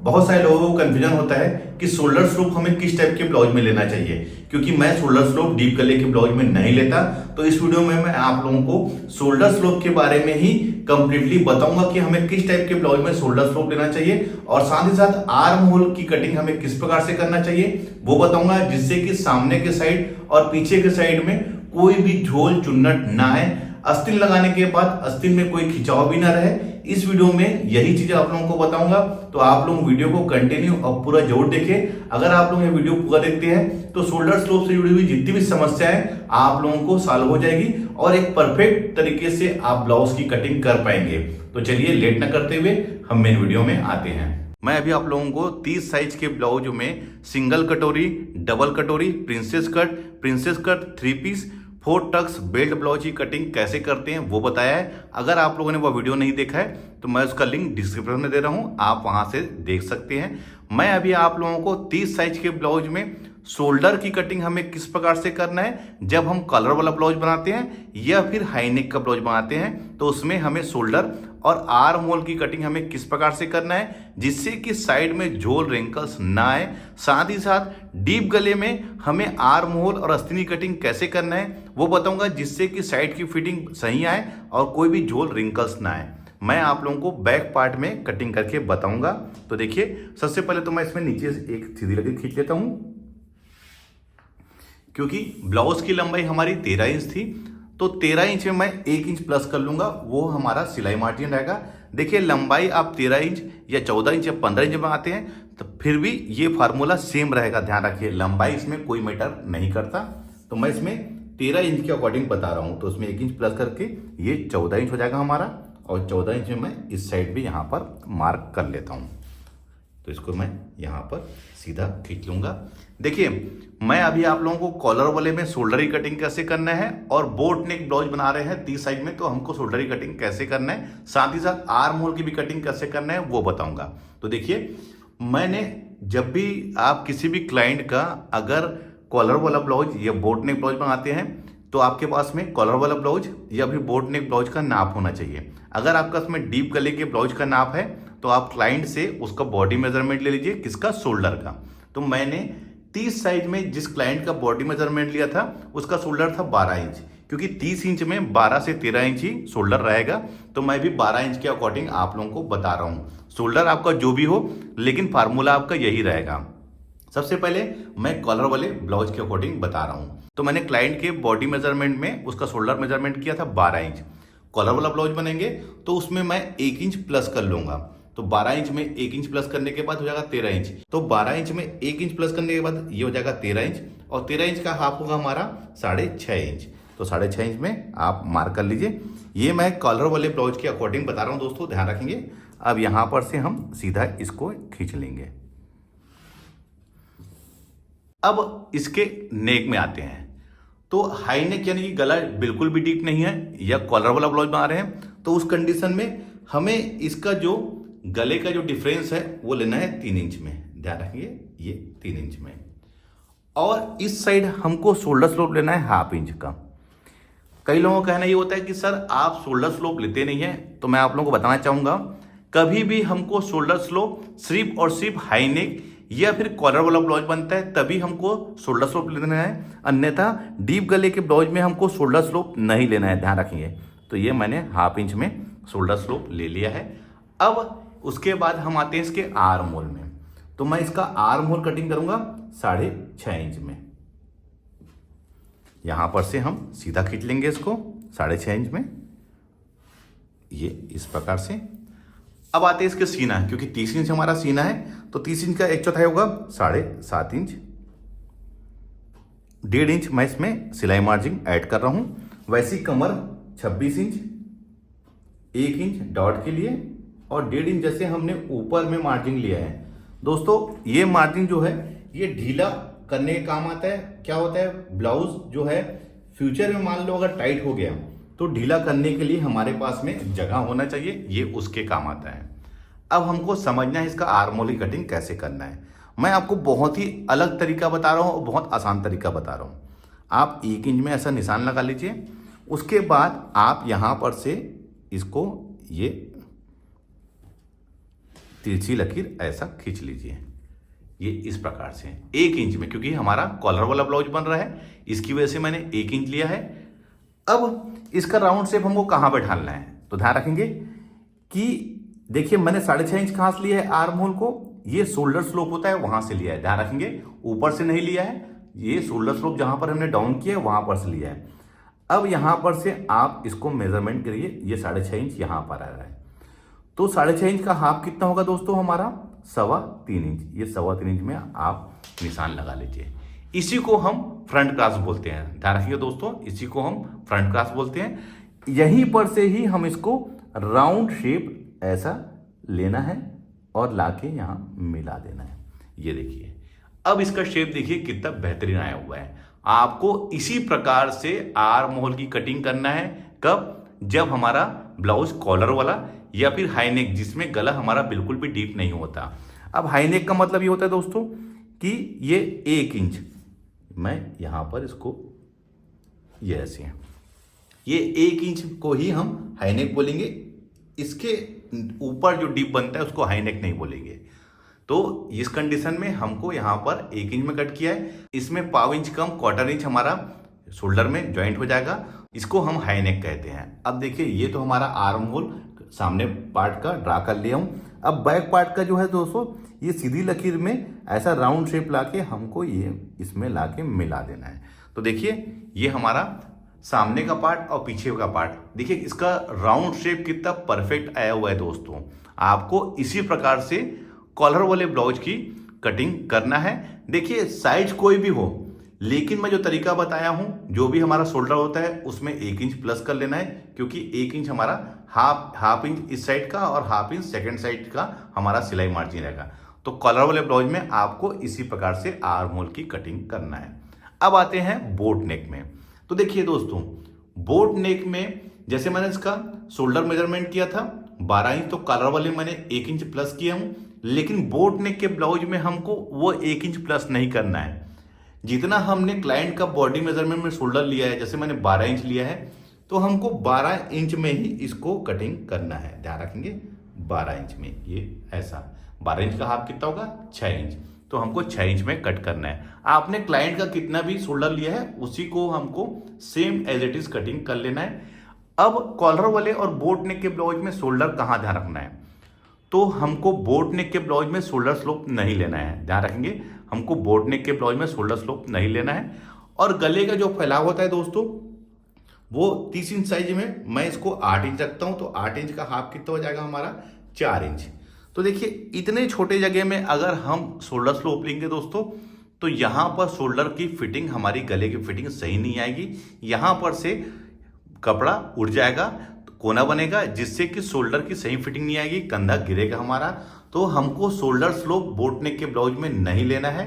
बहुत सारे लोगों को कंफ्यूजन होता है कि शोल्डर स्लोप हमें किस टाइप के ब्लाउज में लेना चाहिए, क्योंकि मैं शोल्डर स्लोप डीप गले के ब्लाउज में नहीं लेता। तो इस वीडियो में मैं आप लोगों को शोल्डर स्लोप के बारे में ही कंप्लीटली बताऊंगा कि हमें किस टाइप के ब्लाउज में शोल्डर स्लोप लेना चाहिए, और साथ ही साथ आर्म होल की कटिंग हमें किस प्रकार से करना चाहिए वो बताऊंगा, जिससे कि सामने के साइड और पीछे के साइड में कोई भी झोल चुन्नट ना आए, अस्तीन लगाने के बाद अस्तीन में कोई खिंचाव भी ना रहे। इस वीडियो में यही चीजें आप लोगों को बताऊंगा, तो आप लोग वीडियो को कंटिन्यू और पूरा जरूर देखें। अगर आप लोग ये वीडियो पूरा देखते हैं तो शोल्डर स्लोप से जुड़ी हुई जितनी भी समस्याएं आप लोगों को सॉल्व हो जाएगी और एक परफेक्ट तरीके से आप ब्लाउज की कटिंग कर पाएंगे। तो चलिए लेट न करते हुए हम मेन वीडियो में आते हैं। मैं अभी आप लोगों को 30 साइज के ब्लाउज में सिंगल कटोरी, डबल कटोरी, princess cut, 3 piece, 4 tucks belt blouse की कटिंग कैसे करते हैं वो बताया है। अगर आप लोगों ने वो वीडियो नहीं देखा है तो मैं उसका लिंक डिस्क्रिप्शन में दे रहा हूं, आप वहां से देख सकते हैं। मैं अभी आप लोगों को 30 साइज के ब्लाउज में शोल्डर की कटिंग हमें किस प्रकार से करना है जब हम कॉलर वाला ब्लाउज बनाते हैं या फिर हाई नेक का ब्लाउज बनाते हैं, तो उसमें हमें शोल्डर और आर्म होल की कटिंग हमें किस प्रकार से करना है जिससे कि साइड में झोल रिंकल्स ना आए। साथ ही साथ डीप गले में हमें आर्म होल और अस्तीन की कटिंग कैसे करना है वो बताऊंगा, जिससे कि साइड की फिटिंग सही आए और कोई भी झोल रिंकल्स ना आए। मैं आप लोगों को बैक पार्ट में कटिंग करके बताऊंगा। तो देखिए, सबसे पहले तो मैं इसमें नीचे से एक सीधी लकीर खींच लेता हूं, क्योंकि ब्लाउज की लंबाई हमारी 13 इंच थी, तो 13 इंच में मैं 1 इंच प्लस कर लूंगा, वो हमारा सिलाई मार्जिन रहेगा। देखिए, लंबाई आप 13 इंच या 14 इंच या 15 इंच में आते हैं तो फिर भी ये फार्मूला सेम रहेगा, ध्यान रखिए, लंबाई इसमें कोई मैटर नहीं करता। तो मैं इसमें 13 इंच के अकॉर्डिंग बता रहा हूं, तो उसमें 1 इंच प्लस करके ये 14 इंच हो जाएगा हमारा, और 14 इंच में मैं इस साइड भी यहां पर मार्क कर लेता हूं। तो इसको मैं यहां पर सीधा खींच लूंगा। देखिए, मैं अभी आप लोगों को कॉलर वाले में शोल्डर की कटिंग कैसे करना है और बोट नेक ब्लाउज बना रहे हैं 30 साइज में, तो हमको शोल्डर की कटिंग कैसे करना है, साथ ही साथ आर्म होल की भी कटिंग कैसे करना है वो बताऊंगा। तो देखिए, मैंने जब भी आप किसी भी क्लाइंट का अगर कॉलर वाला ब्लाउज या बोट नेक ब्लाउज बनाते हैं तो आपके पास में कॉलर वाला ब्लाउज या फिर बोट नेक ब्लाउज का नाप होना चाहिए। अगर आपका इसमें डीप गले के ब्लाउज का नाप है तो आप क्लाइंट से उसका बॉडी मेजरमेंट ले लीजिए, किसका, शोल्डर का। तो मैंने 30 साइज में जिस क्लाइंट का बॉडी मेजरमेंट लिया था उसका शोल्डर था 12 इंच, क्योंकि 30 इंच में 12 से 13 इंच ही शोल्डर रहेगा, तो मैं भी 12 इंच के अकॉर्डिंग आप लोगों को बता रहा हूं। शोल्डर आपका जो भी हो, लेकिन फार्मूला आपका यही रहेगा। सबसे पहले मैं कॉलर वाले ब्लाउज के अकॉर्डिंग बता रहा हूं। तो मैंने क्लाइंट के बॉडी मेजरमेंट में उसका शोल्डर मेजरमेंट किया था 12 इंच। कॉलर वाला ब्लाउज बनेंगे तो उसमें मैं 1 इंच प्लस कर लूंगा, तो 12 इंच में 1 इंच प्लस करने के बाद हो जाएगा 13 इंच। तो 12 इंच में 1 इंच प्लस करने के बाद ये हो जाएगा 13 इंच, और 13 इंच का हाफ होगा हमारा 6.5 इंच। तो 6.5 इंच में आप मार्क कर लीजिए। ये मैं कॉलर वाले ब्लाउज के अकॉर्डिंग बता रहा हूं दोस्तों, ध्यान रखेंगे। अब यहां पर से हम सीधा इसको खींच लेंगे। अब इसके नेक में आते हैं। तो हाई नेक यानी कि गला बिल्कुल भी डीप नहीं है या कॉलर वाला ब्लाउज बना रहे हैं, तो उस कंडीशन में हमें इसका जो गले का जो डिफरेंस है वो लेना है 3 इंच में, ध्यान रखिए, ये 3 इंच में। और इस साइड हमको शोल्डर स्लोप लेना है ½ इंच का। कई लोगों का कहना ये होता है कि सर आप शोल्डर स्लोप लेते नहीं है, तो मैं आप लोगों को बताना चाहूंगा, कभी भी हमको शोल्डर स्लोप सिर्फ और सिर्फ हाई नेक या फिर कॉलर वाला ब्लाउज बनता है तभी हमको शोल्डर स्लोप लेना है, अन्यथा डीप गले के ब्लाउज में हमको शोल्डर स्लोप नहीं लेना है, ध्यान रखिए। तो ये मैंने ½ इंच में शोल्डर स्लोप ले लिया है। अब उसके बाद हम आते हैं इसके आर्म होल में। तो मैं इसका आर्म होल कटिंग करूंगा 6.5 इंच में। यहां पर से हम सीधा खींच लेंगे इसको 6.5 इंच में, ये इस प्रकार से। अब आते हैं इसके सीना, क्योंकि 30 इंच हमारा सीना है, तो 30 इंच का 1/4 होगा 7.5 इंच। 1.5 इंच मैं इसमें सिलाई मार्जिन ऐड कर रहा हूं। वैसी कमर 26 इंच, 1 इंच डॉट के लिए, और 1.5 इंच जैसे हमने ऊपर में मार्जिन लिया है। दोस्तों, ये मार्जिन जो है ये ढीला करने के काम आता है। क्या होता है, ब्लाउज जो है फ्यूचर में मान लो अगर टाइट हो गया तो ढीला करने के लिए हमारे पास में जगह होना चाहिए, ये उसके काम आता है। अब हमको समझना है इसका आर्म होल की कटिंग कैसे करना है। मैं आपको बहुत ही अलग तरीका बता रहा हूं और बहुत आसान तरीका बता रहा हूं। आप 1 इंच में ऐसा निशान लगा लीजिए, उसके बाद आप यहां पर से इसको ये तिरछी लकीर ऐसा खींच लीजिए, ये इस प्रकार से 1 इंच में, क्योंकि हमारा कॉलर वाला ब्लाउज बन रहा है इसकी वजह से मैंने 1 इंच लिया है। अब इसका राउंड शेप हमको कहाँ पे ढालना है, तो ध्यान रखेंगे कि देखिए मैंने 6.5 इंच कहाँ से लिया है आर्म होल को, ये शोल्डर स्लोप होता है वहां से लिया है, ध्यान रखेंगे ऊपर से नहीं लिया है, ये शोल्डर स्लोप जहां पर हमने डाउन किया है वहां पर से लिया है। अब यहां पर से आप इसको मेजरमेंट करिए, ये 6.5 इंच यहां पर आ रहा है, तो 6.5 इंच का हाफ कितना होगा दोस्तों हमारा 3.25 इंच, ये 3.25 इंच में आप निशान लगा लीजिए। इसी को हम फ्रंट क्रॉस बोलते हैं, ध्यान रखिए दोस्तों, इसी को हम फ्रंट क्रॉस बोलते हैं। यहीं पर से ही हम इसको राउंड शेप ऐसा लेना है और लाके यहां मिला देना है। ये देखिए अब इसका शेप देखिए कितना बेहतरीन आया हुआ है। आपको इसी प्रकार से आर्म होल की कटिंग करना है, कब, जब हमारा ब्लाउज कॉलर वाला या फिर हाई नेक जिसमें गला हमारा बिल्कुल भी डीप नहीं होता। अब हाई नेक का मतलब ये होता है दोस्तों कि ये 1 इंच, मैं यहां पर इसको ये ऐसे है, ये 1 इंच को ही हम हाई नेक बोलेंगे, इसके ऊपर जो डीप बनता है उसको हाई नेक नहीं बोलेंगे। तो इस कंडीशन में हमको यहाँ पर 1 इंच में कट किया है, इसमें पाव इंच कम 1/4 इंच हमारा शोल्डर में ज्वाइंट हो जाएगा, इसको हम हाई नेक कहते हैं। अब देखिए ये तो हमारा आर्म होल सामने पार्ट का ड्रा कर लिया हूं। अब बैक पार्ट का जो है दोस्तों ये सीधी लकीर में ऐसा राउंड शेप लाके हमको ये इसमें लाके मिला देना है। तो देखिए ये हमारा सामने का पार्ट और पीछे का पार्ट, देखिए इसका राउंड शेप कितना परफेक्ट आया हुआ है दोस्तों। आपको इसी प्रकार से कॉलर वाले ब्लाउज की कटिंग करना है। देखिए साइज कोई भी हो, लेकिन मैं जो तरीका बताया हूं, जो भी हमारा शोल्डर होता है उसमें 1 इंच प्लस कर लेना है, क्योंकि 1 इंच हमारा हाफ इंच इस साइड का और हाफ इंच सेकंड साइड का हमारा सिलाई मार्जिन रहेगा। तो कॉलर वाले ब्लाउज में आपको इसी प्रकार से आर्म होल की कटिंग करना है। अब आते हैं बोट नेक में। तो देखिए दोस्तों बोट नेक में जैसे मैंने इसका शोल्डर मेजरमेंट किया था 12 इंच, तो कॉलर वाले मैंने 1 इंच प्लस किया हूं, लेकिन बोट नेक के ब्लाउज में हमको वो 1 इंच प्लस नहीं करना है। जितना हमने क्लाइंट का बॉडी मेजरमेंट में शोल्डर लिया है, जैसे मैंने 12 इंच लिया है, तो हमको 12 इंच में ही इसको कटिंग करना है, ध्यान रखेंगे 12 इंच में, ये ऐसा 12 इंच का हाफ कितना होगा 6 इंच, तो हमको 6 इंच में कट करना है। आपने क्लाइंट का कितना भी शोल्डर लिया है उसी को हमको same as it is cutting कर लेना है। अब कॉलर वाले और बोट नेक के ब्लाउज में शोल्डर कहाँ ध्यान रखना है, तो हमको बोट नेक के ब्लाउज में शोल्डर स्लोप नहीं लेना है, ध्यान रखेंगे हमको बोट नेक के ब्लाउज में शोल्डर स्लोप नहीं लेना है। और गले का जो फैलाव होता है दोस्तों वो 30 इंच साइज में मैं इसको 8 इंच रखता हूं, तो 8 इंच का हाफ कितना हो जाएगा हमारा 4 इंच। तो देखिए इतने छोटे जगह में अगर हम शोल्डर स्लोप लेंगे दोस्तों, तो यहां पर शोल्डर की फिटिंग, हमारी गले की फिटिंग सही नहीं आएगी, यहां पर से कपड़ा उड़ जाएगा, कोना बनेगा, जिससे कि शोल्डर की सही फिटिंग नहीं आएगी, कंधा गिरेगा हमारा। तो हमको शोल्डर स्लोप बोट नेक के ब्लाउज में नहीं लेना है।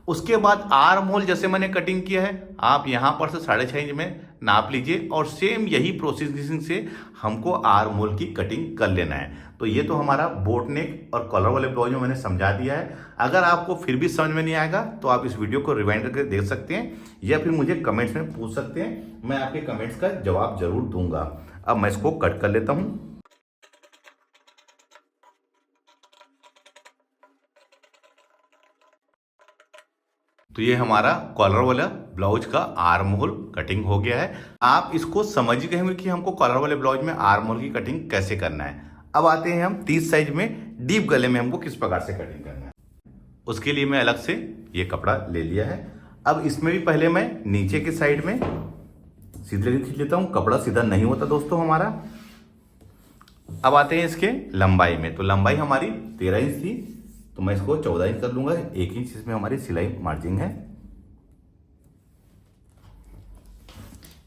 उसके बाद आर्म होल जैसे मैंने कटिंग किया है, आप यहां पर से 6.5 इंच में नाप लीजिए और सेम यही प्रोसेसिंग से हमको आर्म होल की कटिंग कर लेना है। तो ये तो हमारा बोट नेक और कॉलर वाले ब्लाउज में मैंने समझा दिया है। अगर आपको फिर भी समझ में नहीं आएगा तो आप इस वीडियो को रिवाइंड करके देख सकते हैं या फिर मुझे कमेंट्स में पूछ सकते हैं, मैं आपके कमेंट्स का जवाब जरूर दूंगा। अब मैं इसको कट कर लेता हूं। तो ये हमारा कॉलर वाला ब्लाउज का आर्म होल कटिंग हो गया है। आप इसको समझ गए होंगे कि हमको कॉलर वाले ब्लाउज में आर्म होल की कटिंग कैसे करना है। अब आते हैं हम 30 साइज में डीप गले में हमको किस प्रकार से कटिंग करना है। उसके लिए मैं अलग से ये कपड़ा ले लिया है। अब इसमें भी पहले मैं नीचे के साइड में सीधे खींच लेता हूं, कपड़ा सीधा नहीं होता दोस्तों हमारा। अब आते हैं इसके लंबाई में, तो लंबाई हमारी 13 इंच थी, तो मैं इसको 14 इंच कर लूंगा। 1 इंच इसमें हमारी सिलाई मार्जिन है,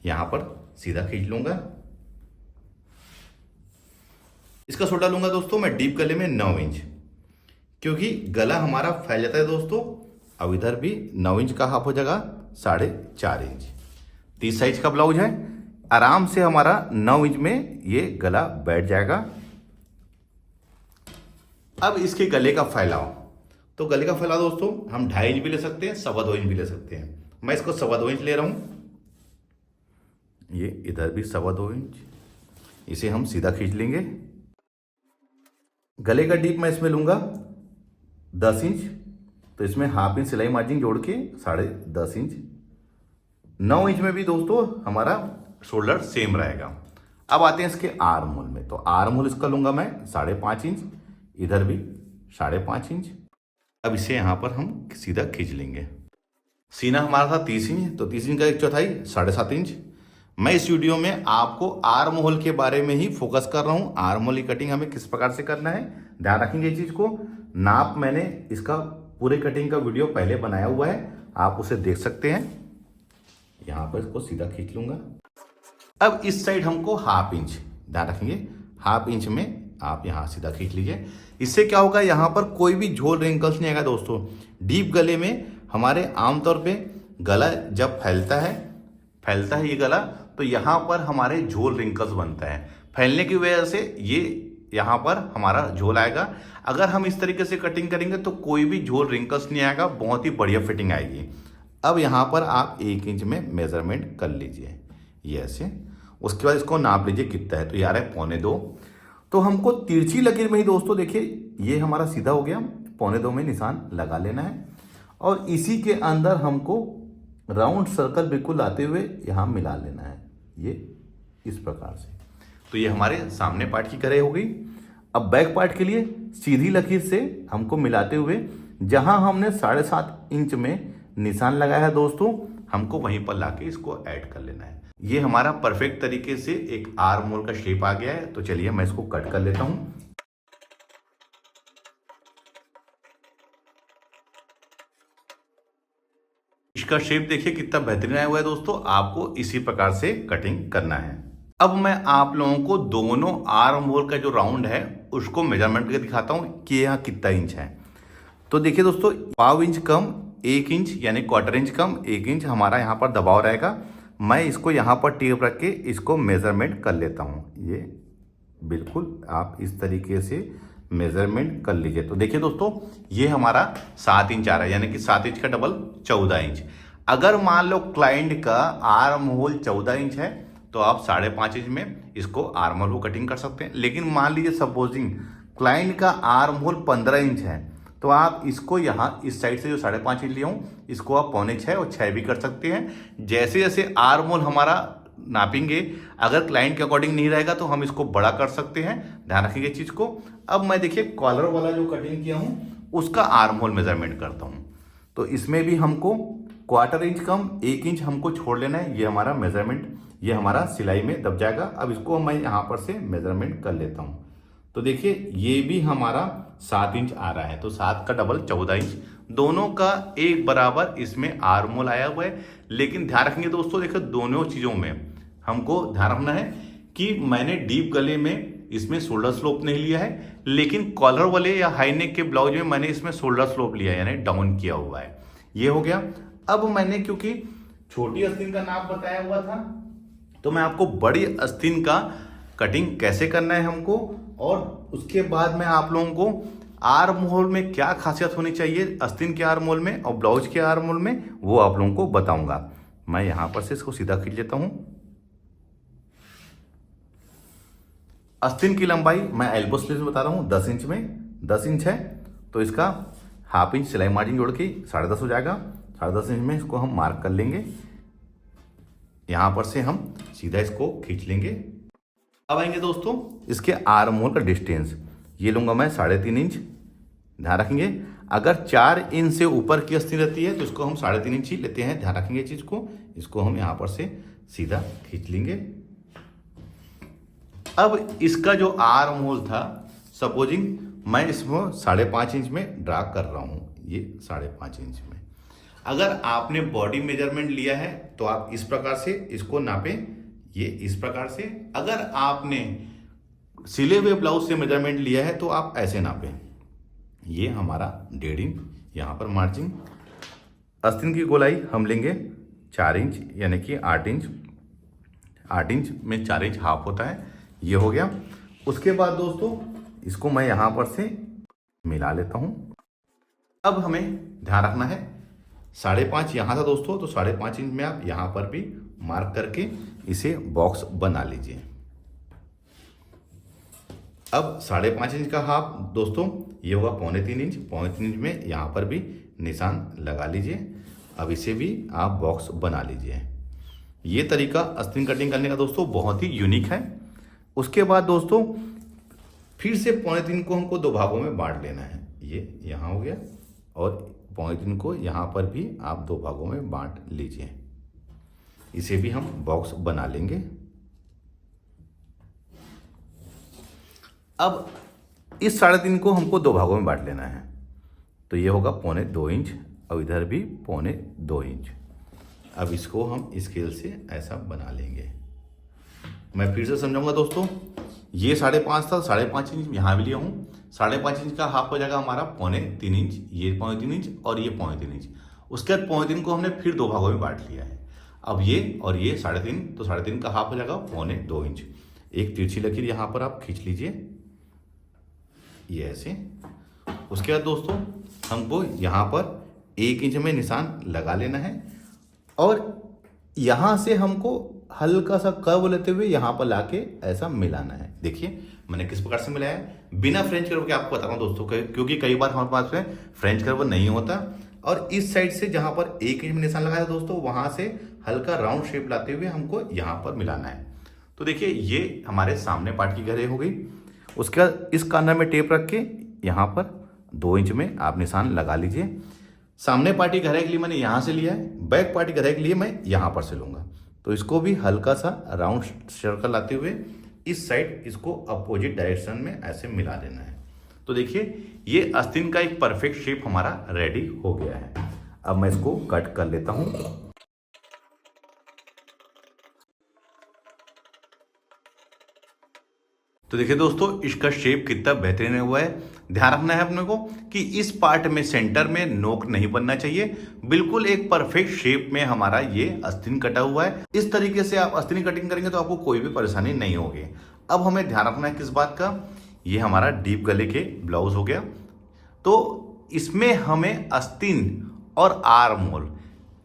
यहां पर सीधा खींच लूंगा। इसका छोटा लूंगा दोस्तों मैं डीप गले में 9 इंच, क्योंकि गला हमारा फैल जाता है दोस्तों। अब इधर भी 9 इंच का हाफ हो जाएगा 4.5 इंच। 30 साइज का ब्लाउज है, आराम से हमारा 9 इंच में ये गला बैठ जाएगा। अब इसके गले का फैलाव, तो गले का फैलाव दोस्तों हम 2.5 इंच भी ले सकते हैं, 2.25 इंच भी ले सकते हैं। मैं इसको 2.25 इंच ले रहा हूं, ये इधर भी 2.25 इंच, इसे हम सीधा खींच लेंगे। गले का डीप मैं इसमें लूंगा 10 इंच, तो इसमें हाफ इंच सिलाई मार्जिन जोड़ के 10.5 इंच। 9 इंच में भी दोस्तों हमारा शोल्डर सेम रहेगा। अब आते हैं इसके आर्म होल में, तो आर्म होल इसका लूंगा मैं 5.5 इंच, इधर भी 5.5 इंच। अब इसे यहाँ पर हम सीधा खींच लेंगे। सीना हमारा था 30 इंच, तो 30 इंच का 1/4 7.5 इंच। मैं इस वीडियो में आपको आर्म होल के बारे में ही फोकस कर रहा हूँ। आर्म होल की कटिंग हमें किस प्रकार से करना है, ध्यान रखेंगे इस चीज़ को। नाप मैंने इसका पूरे कटिंग का वीडियो पहले बनाया हुआ है, आप उसे देख सकते हैं। यहाँ पर इसको सीधा खींच लूंगा। अब इस साइड हमको 1/2 इंच, ध्यान रखेंगे 1/2 इंच में आप यहाँ सीधा खींच लीजिए। इससे क्या होगा, यहाँ पर कोई भी झोल रिंकल्स नहीं आएगा दोस्तों। डीप गले में हमारे आमतौर पे गला जब फैलता है ये गला, तो यहाँ पर हमारे झोल रिंकल्स बनता है। फैलने की वजह से ये यहाँ पर हमारा झोल आएगा। अगर हम इस तरीके से कटिंग करेंगे तो कोई भी झोल रिंकल्स नहीं आएगा, बहुत ही बढ़िया फिटिंग आएगी। अब यहाँ पर आप 1 इंच में मेजरमेंट कर लीजिए, ये ऐसे। उसके बाद इसको नाप लीजिए कितना है, तो यार है 1.25। तो हमको तिरछी लकीर में ही दोस्तों देखिए ये हमारा सीधा हो गया, 1.25 में निशान लगा लेना है। और इसी के अंदर हमको राउंड सर्कल बिल्कुल आते हुए यहाँ मिला लेना है, ये इस प्रकार से। तो ये हमारे सामने पार्ट की कढ़ाई हो गई। अब बैक पार्ट के लिए सीधी लकीर से हमको मिलाते हुए जहां हमने 7.5 इंच में निशान लगाया है दोस्तों, हमको वहीं पर लाके इसको ऐड कर लेना है। ये हमारा परफेक्ट तरीके से एक आर्म होल का शेप आ गया है। तो चलिए मैं इसको कट कर लेता हूं। इसका शेप देखिए कितना बेहतरीन आया हुआ है दोस्तों। आपको इसी प्रकार से कटिंग करना है। अब मैं आप लोगों को दोनों आर्म होल का जो राउंड है उसको मेजरमेंट करके दिखाता हूं कि यहाँ कितना इंच है। तो देखिए दोस्तों 1/2 इंच कम 1 इंच, यानी 1/4 इंच कम 1 इंच हमारा यहाँ पर दबाव रहेगा। मैं इसको यहाँ पर टेप रख के इसको मेजरमेंट कर लेता हूँ। ये बिल्कुल आप इस तरीके से मेजरमेंट कर लीजिए। तो देखिए दोस्तों ये हमारा 7 इंच आ रहा है, यानी कि 7 इंच का डबल 14 इंच। अगर मान लो क्लाइंट का आर्म होल 14 इंच है तो आप 5.5 इंच में इसको आर्म होल को कटिंग कर सकते हैं। लेकिन मान लीजिए सपोजिंग क्लाइंट का आर्म होल 15 इंच है, तो आप इसको यहाँ इस साइड से जो 5.5 इंच लिया हूँ इसको आप 5.25 और 6 भी कर सकते हैं। जैसे जैसे आर्म होल हमारा नापेंगे, अगर क्लाइंट के अकॉर्डिंग नहीं रहेगा तो हम इसको बड़ा कर सकते हैं, ध्यान रखिएगा इस चीज़ को। अब मैं देखिए कॉलर वाला जो कटिंग किया हूँ उसका आर्म होल मेजरमेंट करता हूँ। तो इसमें भी हमको 1/4 इंच कम 1 इंच हमको छोड़ लेना है। ये हमारा मेजरमेंट, ये हमारा सिलाई में दब जाएगा। अब इसको मैं यहाँ पर से मेजरमेंट कर लेता हूँ। तो देखिए ये भी हमारा 7 इंच आ रहा है, तो 7 का डबल 14 इंच, दोनों का एक बराबर इसमें आर्म होल आया हुआ है। लेकिन ध्यान रखेंगे दोस्तों, देखो दोनों चीज़ों में हमको ध्यान रखना है कि मैंने डीप गले में इसमें शोल्डर स्लोप नहीं लिया है, लेकिन कॉलर वाले या हाई नेक के ब्लाउज में मैंने इसमें शोल्डर स्लोप लिया है, यानी डाउन किया हुआ है। ये हो गया। अब मैंने क्योंकि छोटी आस्तीन का नाप बताया हुआ था, तो मैं आपको बड़ी आस्तीन का कटिंग कैसे करना है हमको, और उसके बाद मैं आप लोगों को आर्म होल में क्या खासियत होनी चाहिए आस्तीन के आर्म होल में और ब्लाउज के आर्म होल में, वो आप लोगों को बताऊंगा। मैं यहां पर से इसको सीधा खींच लेता हूं। आस्तीन की लंबाई मैं एल्बो स्लीव में बता रहा हूं 10 इंच में, 10 इंच है तो इसका 1/2 इंच सिलाई मार्जिन जोड़ के 10.5 हो जाएगा। 10.5 इंच में इसको हम मार्क कर लेंगे। यहां पर से हम सीधा इसको खींच लेंगे। अब आएंगे दोस्तों इसके आर्म होल का डिस्टेंस, ये लूंगा मैं 3.5 इंच। ध्यान रखेंगे अगर 4 इंच से ऊपर की आस्तीन रहती है तो इसको हम 3.5 इंच ही लेते हैं। ध्यान रखेंगे चीज को, इसको हम यहां पर से सीधा खींच लेंगे। अब इसका जो आर्म होल था, सपोजिंग मैं इसमें 5.5 इंच में ड्रा कर रहा हूं, ये 5.5 इंच में। अगर आपने बॉडी मेजरमेंट लिया है तो आप इस प्रकार से इसको नापें, ये इस प्रकार से। अगर आपने सिले हुए ब्लाउज से मेजरमेंट लिया है तो आप ऐसे नापें। ये हमारा 1.5 इंच यहाँ पर मार्जिन। आस्तीन की गोलाई हम लेंगे 4 इंच, यानी कि 8 इंच। 8 इंच में 4 इंच हाफ होता है, ये हो गया। उसके बाद दोस्तों इसको मैं यहाँ पर से मिला लेता हूँ। अब हमें ध्यान रखना है 5.5 यहाँ था दोस्तों, तो 5.5 इंच में आप यहाँ पर भी मार्क करके इसे बॉक्स बना लीजिए। अब 5.5 इंच का हाफ दोस्तों ये होगा 3.25 इंच। 3.25 इंच में यहाँ पर भी निशान लगा लीजिए। अब इसे भी आप बॉक्स बना लीजिए। ये तरीका आस्तीन कटिंग करने का दोस्तों बहुत ही यूनिक है। उसके बाद दोस्तों फिर से 3.25 को हमको 2 भागों में बांट लेना है। ये यहाँ हो गया और 3.25 को यहाँ पर भी आप 2 भागों में बांट लीजिए। इसे भी हम बॉक्स बना लेंगे। अब इस 3.5 को हमको 2 भागों में बांट लेना है। तो ये होगा 2.25 इंच और इधर भी 2.25 इंच। अब इसको हम स्केल से ऐसा बना लेंगे। मैं फिर से समझाऊंगा दोस्तों। ये 5.5 था, 5.5 इंच यहाँ भी लिया हूँ। 5.5 इंच का हाफ हो जाएगा हमारा 3.25 इंच, ये 3.25 इंच और ये 3.25 इंच। उसके बाद 3.25 को हमने फिर 2 भागों में बांट लिया है। अब ये और ये 3.5, तो 3.5 का हाफ हो जाएगा 2.25 इंच। एक तिरछी लकीर यहाँ पर आप खींच लीजिए, ये ऐसे। उसके बाद दोस्तों हमको यहाँ पर 1 इंच में निशान लगा लेना है और यहाँ से हमको हल्का सा कर्व लेते हुए यहाँ पर लाके ऐसा मिलाना है। देखिए मैंने किस प्रकार से मिलाया है, बिना फ्रेंच कर्व के आपको बता रहा हूँ दोस्तों, क्योंकि कई बार हमारे पास में फ्रेंच कर्व नहीं होता। और इस साइड से जहाँ पर 1 इंच में निशान लगाया दोस्तों, वहां से हल्का राउंड शेप लाते हुए हमको यहाँ पर मिलाना है। तो देखिए ये हमारे सामने पार्ट की गहराई हो गई। उसके बाद इस कॉर्नर में टेप रख के यहाँ पर 2 इंच में आप निशान लगा लीजिए। सामने पार्टी गहराई के लिए मैंने यहाँ से लिया है, बैक पार्टी गहराई के लिए मैं यहाँ पर से लूँगा। तो इसको भी हल्का सा राउंड सर्कल लाते हुए इस साइड इसको अपोजिट डायरेक्शन में ऐसे मिला देना है। तो देखिए ये आस्तीन का एक परफेक्ट शेप हमारा रेडी हो गया है। अब मैं इसको कट कर लेता हूँ। तो देखिए दोस्तों इसका शेप कितना बेहतरीन हुआ है। ध्यान रखना है अपने को कि इस पार्ट में सेंटर में नोक नहीं बनना चाहिए। बिल्कुल एक परफेक्ट शेप में हमारा ये आस्तीन कटा हुआ है। इस तरीके से आप आस्तीन कटिंग करेंगे तो आपको कोई भी परेशानी नहीं होगी। अब हमें ध्यान रखना है किस बात का, ये हमारा डीप गले के ब्लाउज हो गया। तो इसमें हमें आस्तीन और आर्म होल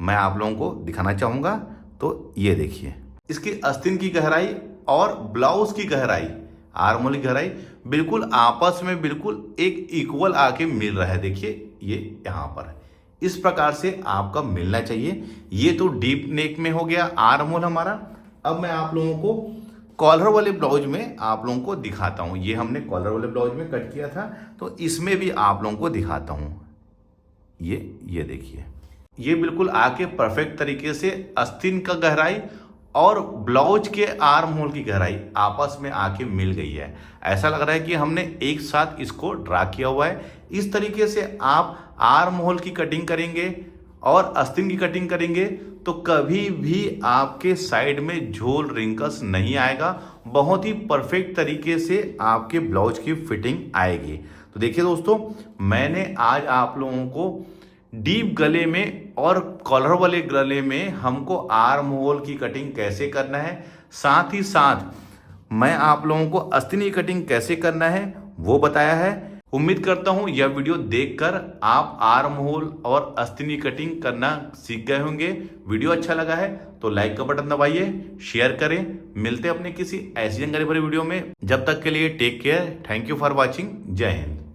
मैं आप लोगों को दिखाना चाहूंगा। तो ये देखिए इसकी आस्तीन की गहराई और ब्लाउज की गहराई, आर्म होल की गहराई बिल्कुल आपस में बिल्कुल एक इक्वल आके मिल रहा है। देखिए ये यहाँ पर इस प्रकार से आपका मिलना चाहिए। ये तो डीप नेक में हो गया आर्म होल हमारा। अब मैं आप लोगों को कॉलर वाले ब्लाउज में आप लोगों को दिखाता हूँ। ये हमने कॉलर वाले ब्लाउज में कट किया था, तो इसमें भी आप लोगों को दिखाता हूँ। ये देखिए ये बिल्कुल आके परफेक्ट तरीके से आस्तीन का गहराई और ब्लाउज के आर्म होल की गहराई आपस में आके मिल गई है। ऐसा लग रहा है कि हमने एक साथ इसको ड्रा किया हुआ है। इस तरीके से आप आर्म होल की कटिंग करेंगे और आस्तीन की कटिंग करेंगे तो कभी भी आपके साइड में झोल रिंकल्स नहीं आएगा। बहुत ही परफेक्ट तरीके से आपके ब्लाउज की फिटिंग आएगी। तो देखिए दोस्तों मैंने आज आप लोगों को डीप गले में और कॉलर वाले गले में हमको आर्म होल की कटिंग कैसे करना है, साथ ही साथ मैं आप लोगों को आस्तीन की कटिंग कैसे करना है वो बताया है। उम्मीद करता हूं यह वीडियो देखकर आप आर्म होल और आस्तीन की कटिंग करना सीख गए होंगे। वीडियो अच्छा लगा है तो लाइक का बटन दबाइए, शेयर करें। मिलते हैं अपने किसी ऐसी जानकारी भरी वीडियो में। जब तक के लिए take care, thank you for watching, जय हिंद।